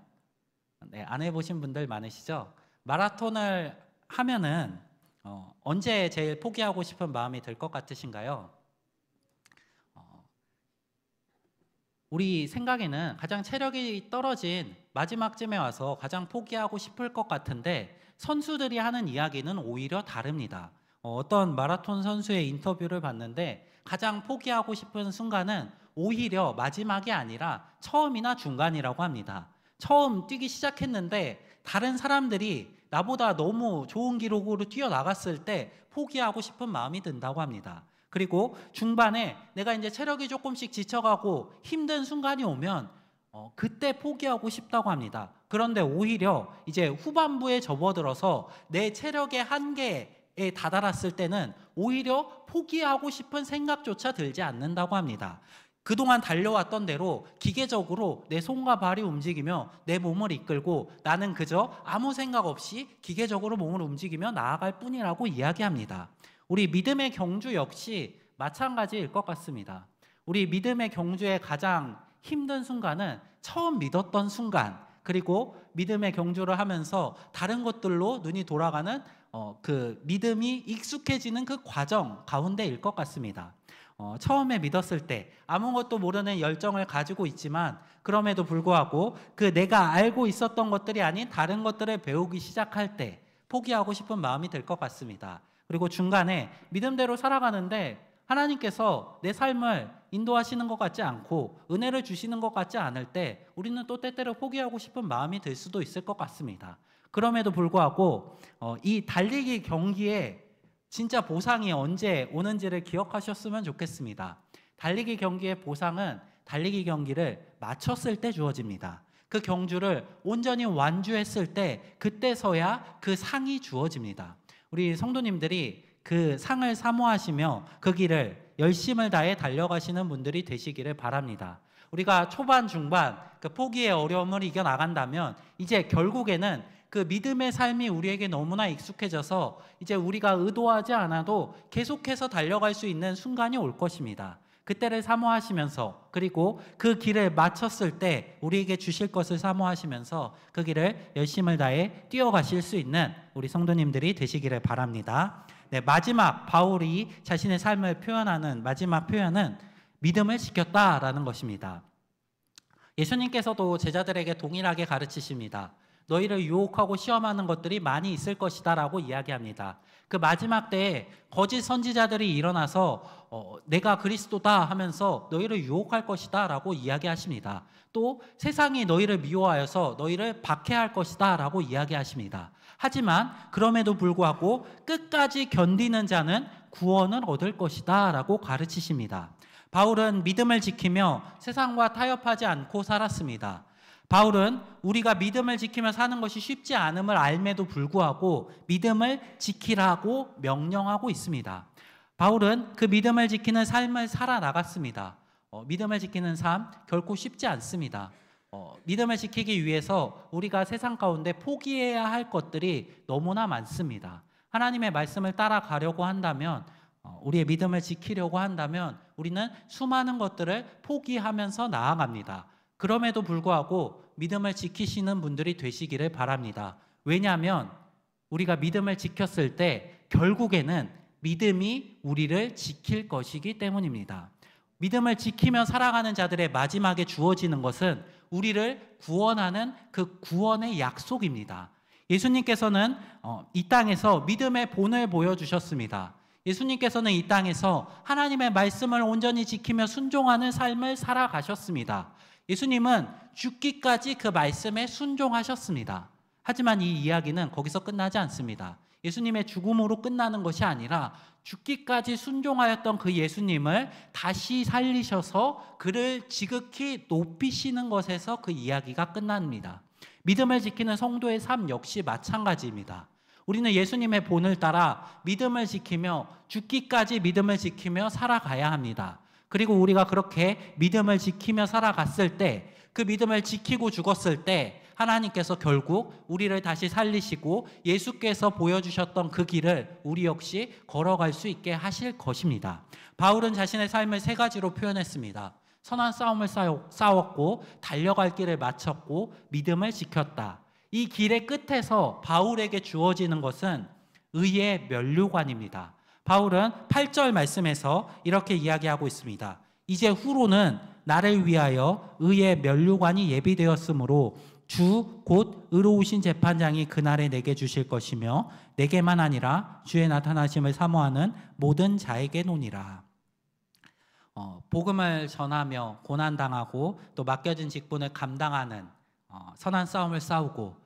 네, 안 해보신 분들 많으시죠? 마라톤을 하면은 언제 제일 포기하고 싶은 마음이 들 것 같으신가요? 우리 생각에는 가장 체력이 떨어진 마지막쯤에 와서 가장 포기하고 싶을 것 같은데 선수들이 하는 이야기는 오히려 다릅니다. 어떤 마라톤 선수의 인터뷰를 봤는데 가장 포기하고 싶은 순간은 오히려 마지막이 아니라 처음이나 중간이라고 합니다. 처음 뛰기 시작했는데 다른 사람들이 나보다 너무 좋은 기록으로 뛰어나갔을 때 포기하고 싶은 마음이 든다고 합니다. 그리고 중반에 내가 이제 체력이 조금씩 지쳐가고 힘든 순간이 오면 그때 포기하고 싶다고 합니다. 그런데 오히려 이제 후반부에 접어들어서 내 체력의 한계에 다다랐을 때는 오히려 포기하고 싶은 생각조차 들지 않는다고 합니다. 그동안 달려왔던 대로 기계적으로 내 손과 발이 움직이며 내 몸을 이끌고 나는 그저 아무 생각 없이 기계적으로 몸을 움직이며 나아갈 뿐이라고 이야기합니다. 우리 믿음의 경주 역시 마찬가지일 것 같습니다. 우리 믿음의 경주의 가장 힘든 순간은 처음 믿었던 순간, 그리고 믿음의 경주를 하면서 다른 것들로 눈이 돌아가는 그 믿음이 익숙해지는 그 과정 가운데일 것 같습니다. 처음에 믿었을 때 아무것도 모르는 열정을 가지고 있지만 그럼에도 불구하고 그 내가 알고 있었던 것들이 아닌 다른 것들을 배우기 시작할 때 포기하고 싶은 마음이 들 것 같습니다. 그리고 중간에 믿음대로 살아가는데 하나님께서 내 삶을 인도하시는 것 같지 않고 은혜를 주시는 것 같지 않을 때 우리는 또 때때로 포기하고 싶은 마음이 들 수도 있을 것 같습니다. 그럼에도 불구하고 이 달리기 경기에 진짜 보상이 언제 오는지를 기억하셨으면 좋겠습니다. 달리기 경기의 보상은 달리기 경기를 마쳤을 때 주어집니다. 그 경주를 온전히 완주했을 때 그때서야 그 상이 주어집니다. 우리 성도님들이 그 상을 사모하시며 그 길을 열심을 다해 달려가시는 분들이 되시기를 바랍니다. 우리가 초반 중반 그 포기의 어려움을 이겨나간다면 이제 결국에는 그 믿음의 삶이 우리에게 너무나 익숙해져서 이제 우리가 의도하지 않아도 계속해서 달려갈 수 있는 순간이 올 것입니다. 그때를 사모하시면서 그리고 그 길을 마쳤을 때 우리에게 주실 것을 사모하시면서 그 길을 열심을 다해 뛰어가실 수 있는 우리 성도님들이 되시기를 바랍니다. 네, 마지막 바울이 자신의 삶을 표현하는 마지막 표현은 믿음을 지켰다라는 것입니다. 예수님께서도 제자들에게 동일하게 가르치십니다. 너희를 유혹하고 시험하는 것들이 많이 있을 것이다 라고 이야기합니다. 그 마지막 때에 거짓 선지자들이 일어나서 내가 그리스도다 하면서 너희를 유혹할 것이다 라고 이야기하십니다. 또 세상이 너희를 미워하여서 너희를 박해할 것이다 라고 이야기하십니다. 하지만 그럼에도 불구하고 끝까지 견디는 자는 구원을 얻을 것이다 라고 가르치십니다. 바울은 믿음을 지키며 세상과 타협하지 않고 살았습니다. 바울은 우리가 믿음을 지키며 사는 것이 쉽지 않음을 알매도 불구하고 믿음을 지키라고 명령하고 있습니다. 바울은 그 믿음을 지키는 삶을 살아나갔습니다. 믿음을 지키는 삶 결코 쉽지 않습니다. 믿음을 지키기 위해서 우리가 세상 가운데 포기해야 할 것들이 너무나 많습니다. 하나님의 말씀을 따라가려고 한다면 우리의 믿음을 지키려고 한다면 우리는 수많은 것들을 포기하면서 나아갑니다. 그럼에도 불구하고 믿음을 지키시는 분들이 되시기를 바랍니다. 왜냐하면 우리가 믿음을 지켰을 때 결국에는 믿음이 우리를 지킬 것이기 때문입니다. 믿음을 지키며 살아가는 자들의 마지막에 주어지는 것은 우리를 구원하는 그 구원의 약속입니다. 예수님께서는 이 땅에서 믿음의 본을 보여주셨습니다. 예수님께서는 이 땅에서 하나님의 말씀을 온전히 지키며 순종하는 삶을 살아가셨습니다. 예수님은 죽기까지 그 말씀에 순종하셨습니다. 하지만 이 이야기는 거기서 끝나지 않습니다. 예수님의 죽음으로 끝나는 것이 아니라 죽기까지 순종하였던 그 예수님을 다시 살리셔서 그를 지극히 높이시는 것에서 그 이야기가 끝납니다. 믿음을 지키는 성도의 삶 역시 마찬가지입니다. 우리는 예수님의 본을 따라 믿음을 지키며 죽기까지 믿음을 지키며 살아가야 합니다. 그리고 우리가 그렇게 믿음을 지키며 살아갔을 때, 그 믿음을 지키고 죽었을 때 하나님께서 결국 우리를 다시 살리시고 예수께서 보여주셨던 그 길을 우리 역시 걸어갈 수 있게 하실 것입니다. 바울은 자신의 삶을 세 가지로 표현했습니다. 선한 싸움을 싸웠고 달려갈 길을 마쳤고 믿음을 지켰다. 이 길의 끝에서 바울에게 주어지는 것은 의의 면류관입니다. 바울은 8절 말씀에서 이렇게 이야기하고 있습니다. 이제 후로는 나를 위하여 의의 면류관이 예비되었으므로 주 곧 의로우신 재판장이 그날에 내게 주실 것이며 내게만 아니라 주의 나타나심을 사모하는 모든 자에게 노니라. 복음을 전하며 고난당하고 또 맡겨진 직분을 감당하는 선한 싸움을 싸우고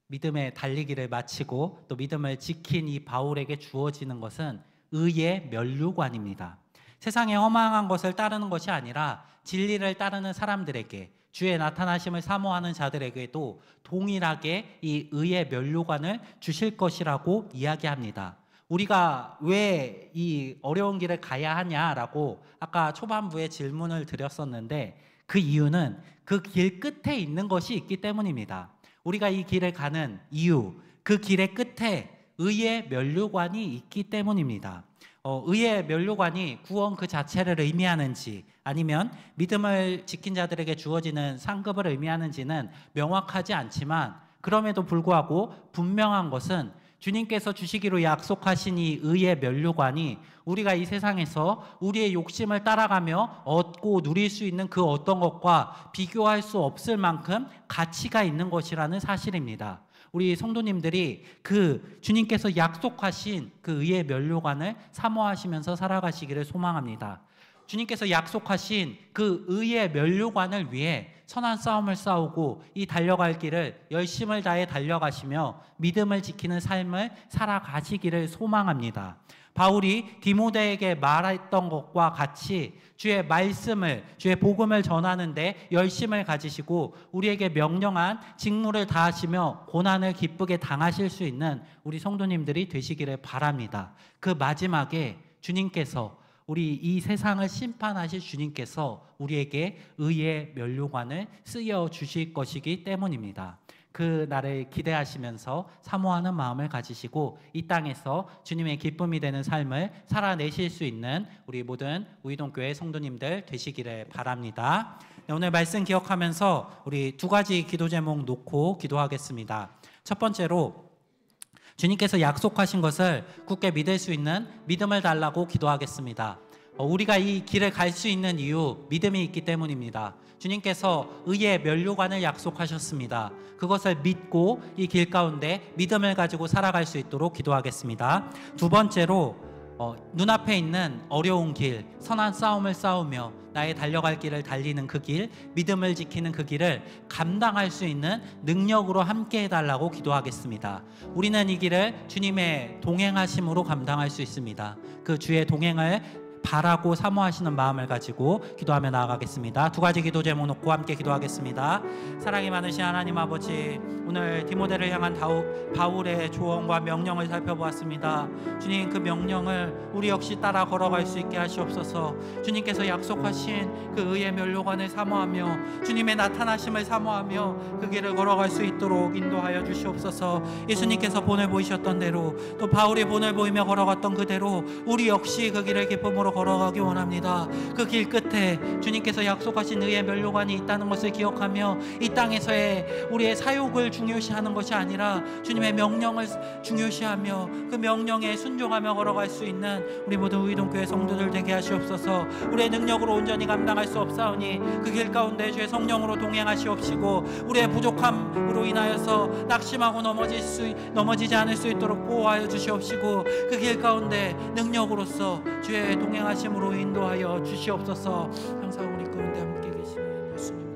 믿음의 달리기를 마치고 또 믿음을 지킨 이 바울에게 주어지는 것은 의의 면류관입니다. 세상에 허망한 것을 따르는 것이 아니라 진리를 따르는 사람들에게, 주의 나타나심을 사모하는 자들에게도 동일하게 이 의의 면류관을 주실 것이라고 이야기합니다. 우리가 왜 이 어려운 길을 가야 하냐라고 아까 초반부에 질문을 드렸었는데 그 이유는 그 길 끝에 있는 것이 있기 때문입니다. 우리가 이 길을 가는 이유, 그 길의 끝에 의의 면류관이 있기 때문입니다. 의의 면류관이 구원 그 자체를 의미하는지 아니면 믿음을 지킨 자들에게 주어지는 상급을 의미하는지는 명확하지 않지만, 그럼에도 불구하고 분명한 것은 주님께서 주시기로 약속하신 이 의의 면류관이 우리가 이 세상에서 우리의 욕심을 따라가며 얻고 누릴 수 있는 그 어떤 것과 비교할 수 없을 만큼 가치가 있는 것이라는 사실입니다. 우리 성도님들이 그 주님께서 약속하신 그 의의 면류관을 사모하시면서 살아가시기를 소망합니다. 주님께서 약속하신 그 의의 면류관을 위해 선한 싸움을 싸우고 이 달려갈 길을 열심을 다해 달려가시며 믿음을 지키는 삶을 살아가시기를 소망합니다. 바울이 디모데에게 말했던 것과 같이 주의 말씀을, 주의 복음을 전하는데 열심을 가지시고 우리에게 명령한 직무를 다하시며 고난을 기쁘게 당하실 수 있는 우리 성도님들이 되시기를 바랍니다. 그 마지막에 주님께서, 우리 이 세상을 심판하실 주님께서 우리에게 의의 면류관을 쓰여 주실 것이기 때문입니다. 그 날을 기대하시면서 사모하는 마음을 가지시고 이 땅에서 주님의 기쁨이 되는 삶을 살아내실 수 있는 우리 모든 우이동교회 성도님들 되시기를 바랍니다. 네, 오늘 말씀 기억하면서 우리 두 가지 기도 제목 놓고 기도하겠습니다. 첫 번째로 주님께서 약속하신 것을 굳게 믿을 수 있는 믿음을 달라고 기도하겠습니다. 우리가 이 길을 갈 수 있는 이유, 믿음이 있기 때문입니다. 주님께서 의의 면류관을 약속하셨습니다. 그것을 믿고 이 길 가운데 믿음을 가지고 살아갈 수 있도록 기도하겠습니다. 두 번째로 눈앞에 있는 어려운 길, 선한 싸움을 싸우며 나의 달려갈 길을 달리는 그 길, 믿음을 지키는 그 길을 감당할 수 있는 능력으로 함께 해달라고 기도하겠습니다. 우리는 이 길을 주님의 동행하심으로 감당할 수 있습니다. 그 주의 동행을 바라고 사모하시는 마음을 가지고 기도하며 나아가겠습니다. 두 가지 기도 제목 놓고 함께 기도하겠습니다. 사랑이 많으신 하나님 아버지, 오늘 디모데를 향한 바울의 조언과 명령을 살펴보았습니다. 주님, 그 명령을 우리 역시 따라 걸어갈 수 있게 하시옵소서. 주님께서 약속하신 그 의의 면류관을 사모하며 주님의 나타나심을 사모하며 그 길을 걸어갈 수 있도록 인도하여 주시옵소서. 예수님께서 본을 보이셨던 대로, 또 바울이 본을 보이며 걸어갔던 그대로 우리 역시 그 길을 기쁨으로 걸어가기 원합니다. 그 길 끝에 주님께서 약속하신 의의 면류관이 있다는 것을 기억하며 이 땅에서의 우리의 사욕을 중요시하는 것이 아니라 주님의 명령을 중요시하며 그 명령에 순종하며 걸어갈 수 있는 우리 모든 우이동교회 성도들 되게 하시옵소서. 우리의 능력으로 온전히 감당할 수 없사오니 그 길 가운데 주의 성령으로 동행하시옵시고 우리의 부족함으로 인하여서 낙심하고 넘어지지 않을 수 있도록 보호하여 주시옵시고 그 길 가운데 능력으로서 주의 동행하심으로 인도하여 주시옵소서. 항상 우리 가운데 함께 계시는 예수님.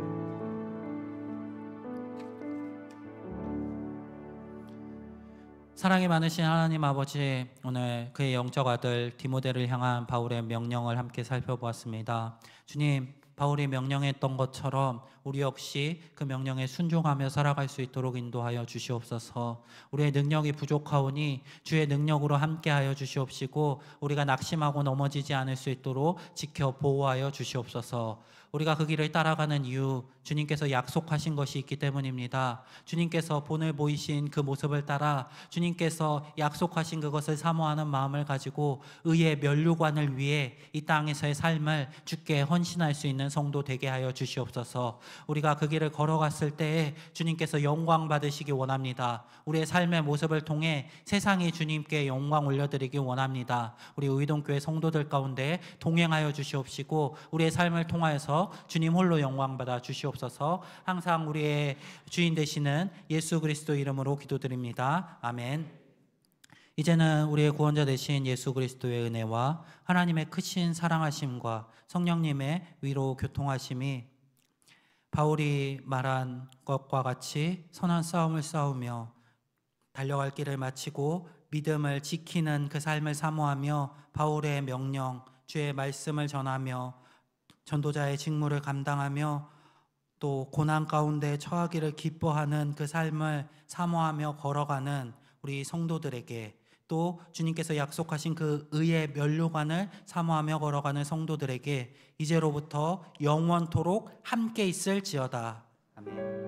사랑이 많으신 하나님 아버지, 오늘 그의 영적 아들 디모데를 향한 바울의 명령을 함께 살펴보았습니다. 주님, 바울이 명령했던 것처럼 우리 역시 그 명령에 순종하며 살아갈 수 있도록 인도하여 주시옵소서. 우리의 능력이 부족하오니 주의 능력으로 함께하여 주시옵시고 우리가 낙심하고 넘어지지 않을 수 있도록 지켜 보호하여 주시옵소서. 우리가 그 길을 따라가는 이유, 주님께서 약속하신 것이 있기 때문입니다. 주님께서 본을 보이신 그 모습을 따라 주님께서 약속하신 그것을 사모하는 마음을 가지고 의의 면류관을 위해 이 땅에서의 삶을 주께 헌신할 수 있는 성도 되게 하여 주시옵소서. 우리가 그 길을 걸어갔을 때에 주님께서 영광 받으시기 원합니다. 우리의 삶의 모습을 통해 세상이 주님께 영광 올려드리기 원합니다. 우리 의동교회 성도들 가운데 동행하여 주시옵시고 우리의 삶을 통하여서 주님 홀로 영광 받아 주시옵소서. 항상 우리의 주인 되시는 예수 그리스도 이름으로 기도드립니다. 아멘. 이제는 우리의 구원자 되신 예수 그리스도의 은혜와 하나님의 크신 사랑하심과 성령님의 위로 교통하심이 바울이 말한 것과 같이 선한 싸움을 싸우며 달려갈 길을 마치고 믿음을 지키는 그 삶을 사모하며 바울의 명령, 주의 말씀을 전하며 전도자의 직무를 감당하며 또 고난 가운데 처하기를 기뻐하는 그 삶을 사모하며 걸어가는 우리 성도들에게, 또 주님께서 약속하신 그 의의 면류관을 사모하며 걸어가는 성도들에게 이제로부터 영원토록 함께 있을지어다. 아멘.